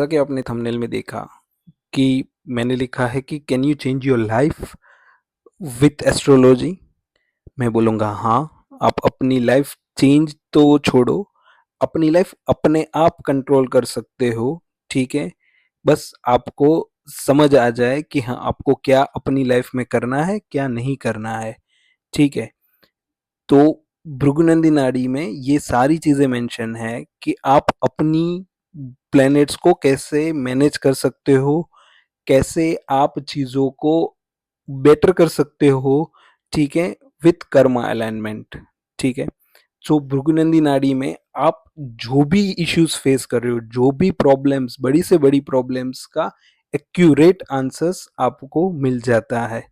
जैसा कि आपने थंबनेल में देखा कि मैंने लिखा है कि can you change your life with astrology. मैं बोलूँगा हाँ। आप अपनी लाइफ चेंज तो छोड़ो, अपनी लाइफ अपने आप कंट्रोल कर सकते हो। ठीक है, बस आपको समझ आ जाए कि हाँ, आपको क्या अपनी लाइफ में करना है, क्या नहीं करना है। ठीक है, तो भृगुनंदी नाड़ी में ये सारी चीजें मेंशन है कि आप अपनी प्लैनेट्स को कैसे मैनेज कर सकते हो, कैसे आप चीजों को बेटर कर सकते हो। ठीक है, विथ कर्मा अलाइनमेंट। ठीक है, सो भृगुनंदी नाड़ी में आप जो भी इश्यूज फेस कर रहे हो, जो भी प्रॉब्लम्स, बड़ी से बड़ी प्रॉब्लम्स का एक्यूरेट आंसर्स आपको मिल जाता है।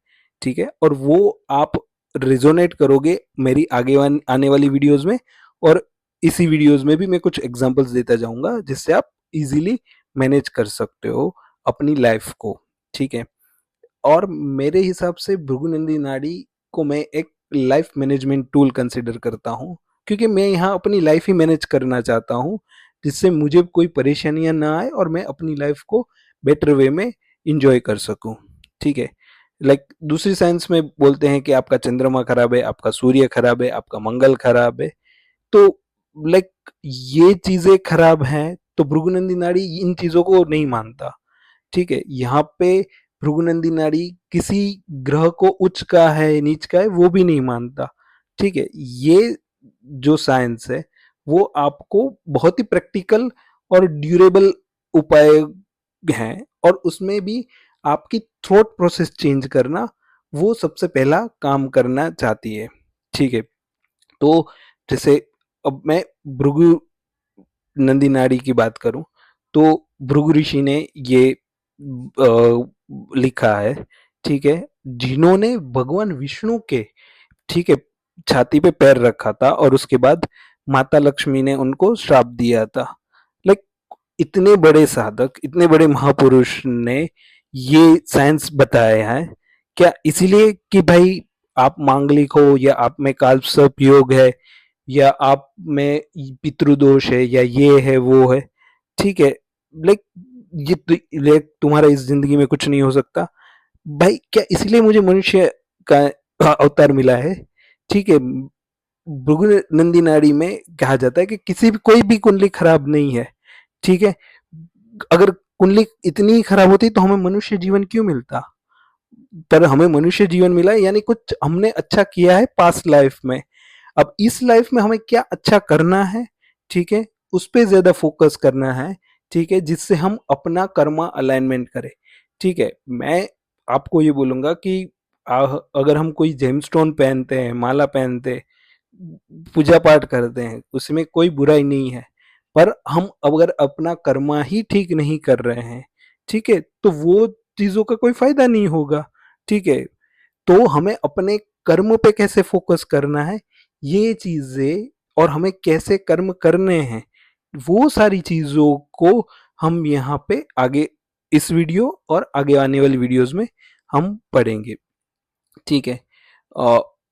ठीक है, और वो आप रिजोनेट करोगे मेरी आगे आने वाली वीडियोस में, और इसी वीडियोस में भी मैं कुछ एग्जांपल्स देता जाऊंगा जिससे आप इजीली मैनेज कर सकते हो अपनी लाइफ को। ठीक है, और मेरे हिसाब से भृगुनंदी नाड़ी को मैं एक लाइफ मैनेजमेंट टूल कंसिडर करता हूँ, क्योंकि मैं यहाँ अपनी लाइफ ही मैनेज करना चाहता हूँ जिससे मुझे कोई परेशानियां ना आए और मैं अपनी लाइफ को बेटर वे में इंजॉय कर सकूं। ठीक है, लाइक दूसरी साइंस में बोलते हैं कि आपका चंद्रमा खराब है, आपका सूर्य खराब है, आपका मंगल खराब है। तो लाइक ये चीजें खराब हैं, तो भृगुनंदी नाड़ी इन चीजों को नहीं मानता। ठीक है, यहाँ पे भृगुनंदी नाड़ी किसी ग्रह को उच्च का है नीच का है वो भी नहीं मानता। ठीक है, ये जो साइंस है वो आपको बहुत ही प्रैक्टिकल और ड्यूरेबल उपाय हैं, और उसमें भी आपकी थॉट प्रोसेस चेंज करना वो सबसे पहला काम करना चाहती है। ठीक है, तो जैसे अब मैं भृगु नंदी नाड़ी की बात करूं, तो भृगु ऋषि ने ये लिखा है। ठीक है, जिन्होंने भगवान विष्णु के, ठीक है, छाती पे पैर रखा था और उसके बाद माता लक्ष्मी ने उनको श्राप दिया था। लाइक इतने बड़े साधक, इतने बड़े महापुरुष ने ये साइंस बताया है। क्या इसीलिए कि भाई आप मांगलिक हो, या आप में काल सर्प योग है, या आप में पितृदोष है, या ये है वो है। ठीक है, लाइक ये लाइक तुम्हारा इस जिंदगी में कुछ नहीं हो सकता। भाई क्या इसलिए मुझे मनुष्य का अवतार मिला है? ठीक है, भृगु नंदी नाड़ी में कहा जाता है कि किसी भी कोई भी कुंडली खराब नहीं है। ठीक है, अगर कुंडली इतनी खराब होती तो हमें मनुष्य जीवन क्यों मिलता? पर हमें मनुष्य जीवन मिला है, यानी कुछ हमने अच्छा किया है पास्ट लाइफ में। अब इस लाइफ में हमें क्या अच्छा करना है, ठीक है, उस पर ज्यादा फोकस करना है। ठीक है, जिससे हम अपना कर्मा अलाइनमेंट करें। ठीक है, मैं आपको ये बोलूंगा कि अगर हम कोई जेमस्टोन पहनते हैं, माला पहनते हैं, पूजा पाठ करते हैं, उसमें कोई बुराई नहीं है। पर हम अगर अपना कर्मा ही ठीक नहीं कर रहे हैं, ठीक है, तो वो चीजों का कोई फायदा नहीं होगा। ठीक है, तो हमें अपने कर्म पे कैसे फोकस करना है, ये चीजें, और हमें कैसे कर्म करने हैं, वो सारी चीजों को हम यहाँ पे आगे इस वीडियो और आगे आने वाली वीडियोस में हम पढ़ेंगे। ठीक है,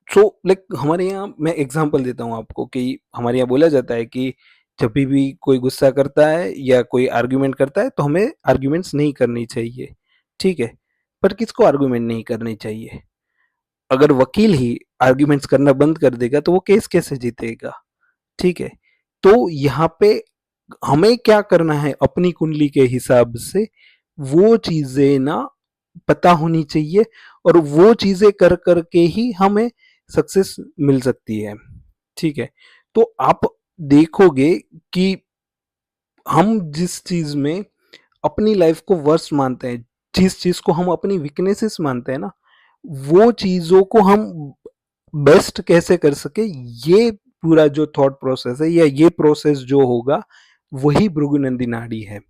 सो लाइक हमारे यहाँ मैं एग्जांपल देता हूँ आपको कि हमारे यहाँ बोला जाता है कि जब भी कोई गुस्सा करता है या कोई आर्ग्यूमेंट करता है तो हमें आर्ग्यूमेंट्स नहीं करनी चाहिए। ठीक है, पर किसको आर्ग्यूमेंट नहीं करनी चाहिए? अगर वकील ही आर्ग्यूमेंट्स करना बंद कर देगा तो वो केस कैसे जीतेगा? ठीक है, तो यहाँ पे हमें क्या करना है, अपनी कुंडली के हिसाब से वो चीजें ना पता होनी चाहिए, और वो चीजें कर करके ही हमें सक्सेस मिल सकती है। ठीक है, तो आप देखोगे कि हम जिस चीज में अपनी लाइफ को वर्स्ट मानते हैं, जिस चीज को हम अपनी वीकनेसेस मानते हैं ना, वो चीजों को हम बेस्ट कैसे कर सके, ये पूरा जो थॉट प्रोसेस है या ये प्रोसेस जो होगा, वही भृगुनंदी नाड़ी है।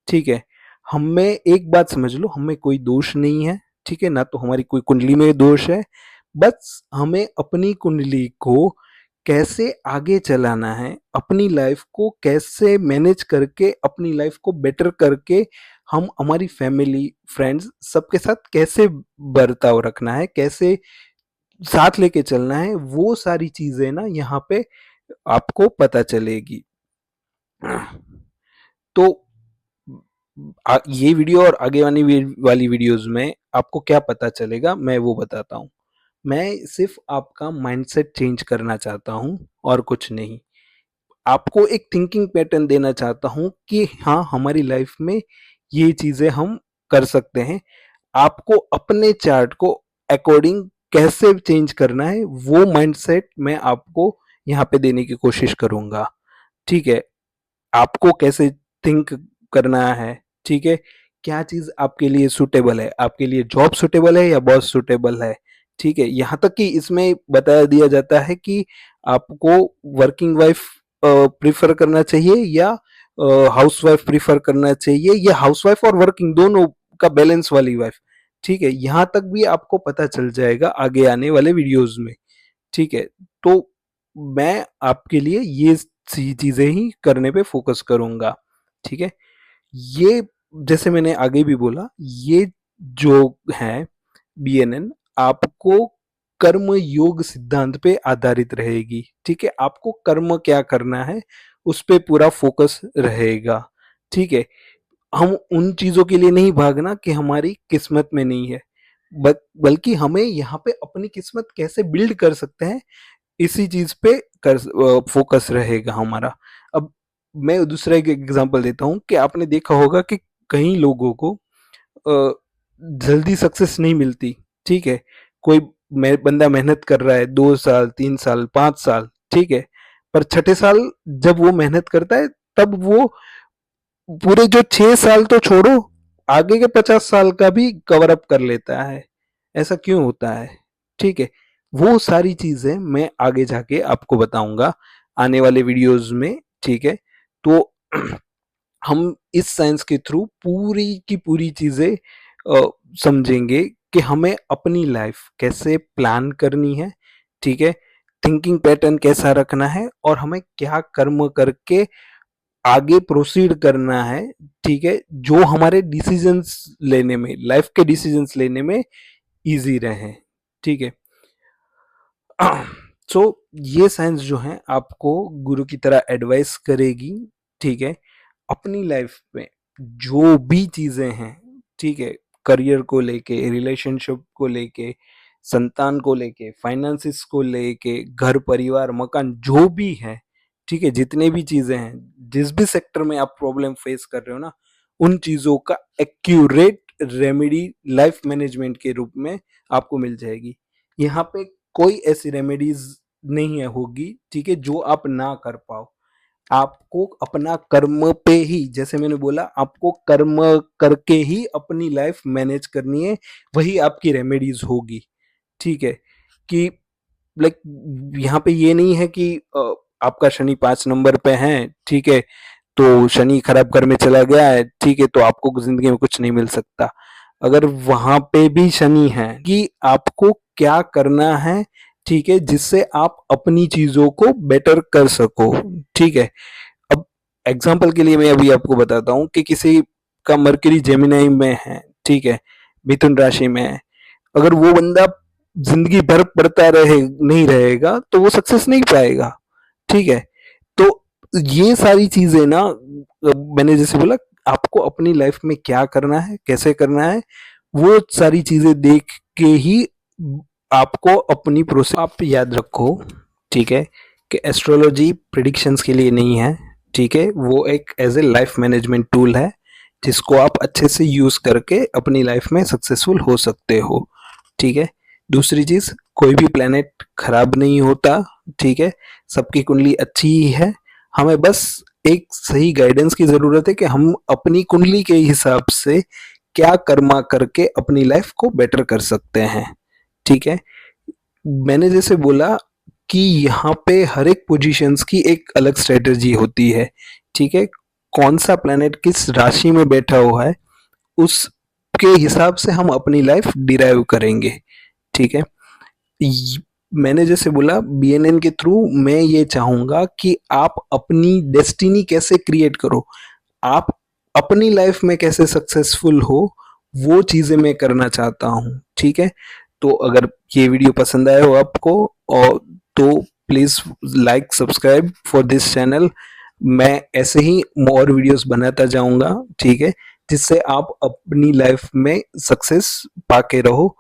ठीक है, हमें एक बात समझ लो, हमें कोई दोष नहीं है। ठीक है ना, तो हमारी कोई कुंडली में दोष है। बस हमें अपनी कुंडली को कैसे आगे चलाना है, अपनी लाइफ को कैसे मैनेज करके, अपनी लाइफ को बेटर करके हम हमारी फैमिली, फ्रेंड्स सबके साथ कैसे बर्ताव रखना है, कैसे साथ लेके चलना है, वो सारी चीजें ना यहाँ पे आपको पता चलेगी। तो ये वीडियो और आगे वाली वीडियोस में आपको क्या पता चलेगा मैं वो बताता हूँ। मैं सिर्फ आपका माइंडसेट चेंज करना चाहता हूँ और कुछ नहीं। आपको एक थिंकिंग पैटर्न देना चाहता हूँ कि हाँ, हमारी लाइफ में ये चीज़ें हम कर सकते हैं। आपको अपने चार्ट को अकॉर्डिंग कैसे चेंज करना है, वो माइंडसेट मैं आपको यहाँ पे देने की कोशिश करूँगा। ठीक है? आपको कैसे थिंक करना है, ठीक है? क्या चीज़ आपके लिए सूटेबल है? आपके लिए जॉब सूटेबल है या बॉस सूटेबल है? ठीक है? यहाँ तक कि इसमें बता दिया जाता है कि आपको वर्किंग वाइफ प्रेफ़र करना चाहिए या हाउसवाइफ प्रेफ़र करना चाहिए या हाउसवाइफ और वर्किंग दोनों का बैलेंस वाली वाइफ, ठीक है? यहाँ तक भी आपको पता चल जाएगा आगे आने वाले वीडियोज़ में, ठीक है? तो मैं आपके लिए ये सी चीज़ें ही करने पे फ़ोकस करूँगा, ठीक है? ये जैसे मैंने आगे भी बोला, ये जो है बीएनएन आपको कर्म योग सिद्धांत पे आधारित रहेगी, ठीक है? आपको कर्म क्या करना है, उस पे पूरा फ़ोकस रहेगा, ठीक है? हम उन चीज़ों के लिए नहीं भागना कि हमारी किस्मत में नहीं है, बल्कि हमें यहाँ पे अपनी किस्मत कैसे बिल्ड कर सकते हैं इसी चीज पे फोकस रहेगा हमारा। अब मैं दूसरा एक एग्जांपल देता हूँ कि आपने देखा होगा कि कई लोगों को अ, जल्दी सक्सेस नहीं मिलती, ठीक है? कोई बंदा मेहनत कर रहा है 2 साल 3 साल 5 साल, ठीक है? पर छठे साल जब वो मेहनत करता है तब वो पूरे जो 6 साल तो छोड़ो, आगे के 50 साल का भी कवर अप कर लेता है। ऐसा क्यों होता है? ठीक है? वो सारी चीजें मैं आगे जाके आपको बताऊंगा आने वाले वीडियोस में, ठीक है? तो हम इस साइंस के थ्रू पूरी की पूरी चीजें समझेंगे कि हमें अपनी लाइफ कैसे प्लान करनी है, ठीक है? थिंकिंग पैटर्न कैसा रखना है और हमें क्या कर्म करके आगे प्रोसीड करना है, ठीक है? जो हमारे डिसीजंस लेने में, लाइफ के डिसीजंस लेने में इजी रहे, ठीक है? सो ये साइंस जो है आपको गुरु की तरह एडवाइस करेगी, ठीक है? अपनी लाइफ में जो भी चीजें हैं, ठीक है? करियर को लेके, रिलेशनशिप को लेके, संतान को लेके, फाइनेंसिस को लेके, घर परिवार मकान जो भी है, ठीक है? जितने भी चीजें हैं, जिस भी सेक्टर में आप प्रॉब्लम फेस कर रहे हो ना, उन चीजों का एक्यूरेट रेमेडी लाइफ मैनेजमेंट के रूप में आपको मिल जाएगी। यहाँ पे कोई ऐसी रेमेडीज नहीं है होगी, ठीक है, जो आप ना कर पाओ। आपको अपना कर्म पे ही, जैसे मैंने बोला, आपको कर्म करके ही अपनी लाइफ मैनेज करनी है, वही आपकी रेमेडीज होगी, ठीक है? कि लाइक यहाँ पे ये नहीं है कि आपका शनि 5 नंबर पे है, ठीक है, तो शनि खराब घर में चला गया है, ठीक है, तो आपको जिंदगी में कुछ नहीं मिल सकता। अगर वहां पे भी शनि है कि आपको क्या करना है, ठीक है, जिससे आप अपनी चीजों को बेटर कर सको, ठीक है? अब एग्जाम्पल के लिए मैं अभी आपको बताता हूँ कि किसी का मरकरी जेमिनाई में है, ठीक है, मिथुन राशि में है, अगर वो बंदा जिंदगी भर पढ़ता रहे नहीं रहेगा तो वो सक्सेस नहीं पाएगा, ठीक है? तो ये सारी चीजें ना, मैंने जैसे बोला, आपको अपनी लाइफ में क्या करना है, कैसे करना है, वो सारी चीजें देख के ही आपको अपनी प्रोसेस आप याद रखो, ठीक है, कि एस्ट्रोलॉजी प्रिडिक्शंस के लिए नहीं है, ठीक है? वो एक as a life management tool है जिसको आप अच्छे से यूज करके अपनी लाइफ में सक्सेसफुल हो सकते हो, ठीक है? दूसरी चीज, कोई भी प्लेनेट खराब नहीं होता, ठीक है? सबकी कुंडली अच्छी ही है। हमें बस एक सही गाइडेंस की जरूरत है कि हम अपनी कुंडली के हिसाब से क्या कर्मा करके अपनी लाइफ को बेटर कर सकते हैं, ठीक है? मैंने जैसे बोला कि यहाँ पे हर एक पोजीशंस की एक अलग स्ट्रेटजी होती है, ठीक है? कौन सा प्लेनेट किस राशि में बैठा हुआ है, उसके हिसाब से हम अपनी लाइफ डिराइव करेंगे, ठीक है? मैंने जैसे बोला, बीएनएन के थ्रू मैं ये चाहूंगा कि आप अपनी डेस्टिनी कैसे क्रिएट करो, आप अपनी लाइफ में कैसे सक्सेसफुल हो, वो चीजें मैं करना चाहता हूँ, ठीक है? तो अगर ये वीडियो पसंद आया हो आपको, और तो please like subscribe for this channel. मैं ऐसे ही और वीडियोस बनाता जाऊंगा, ठीक है? जिससे आप अपनी लाइफ में सक्सेस पाके रहो